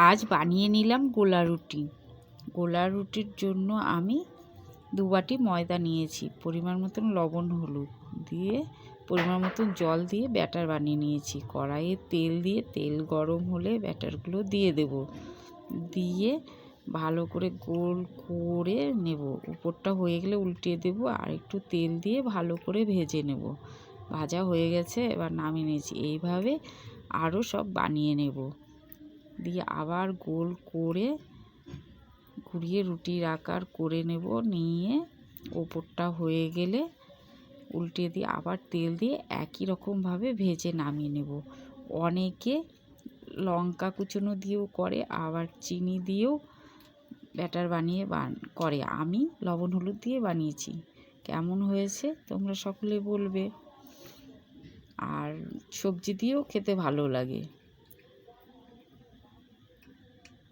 আজ বানিয়ে নিলাম গোলা রুটি। গোলা রুটির জন্য আমি 2 বাটি ময়দা নিয়েছি, পরিমাণ মতন লবণ হলুদ দিয়ে পরিমাণ মতন জল দিয়ে ব্যাটার বানিয়ে নিয়েছি। কড়াইয়ে তেল দিয়ে তেল গরম হলে ব্যাটারগুলো দিয়ে দেব, দিয়ে ভালো করে গোল করে নেব। উপরটা হয়ে গেলে উল্টিয়ে দেব, আর একটু তেল দিয়ে ভালো করে ভেজে নেব। ভাজা হয়ে গেছে, এবার নামিয়ে নিয়েছি। এইভাবে আরও সব বানিয়ে নেব, দিয়ে আবার গোল করে ঘুরিয়ে রুটির আকার করে নেব। নিয়ে ওপরটা হয়ে গেলে উল্টে দিয়ে আবার তেল দিয়ে একই রকমভাবে ভেজে নামিয়ে নেব। অনেকে লঙ্কা কুচনো দিয়েও করে, আবার চিনি দিয়েও ব্যাটার বানিয়ে করে। আমি লবণ হলুদ দিয়ে বানিয়েছি। কেমন হয়েছে তোমরা সকলে বলবে। আর সবজি দিয়েও খেতে ভালো লাগে।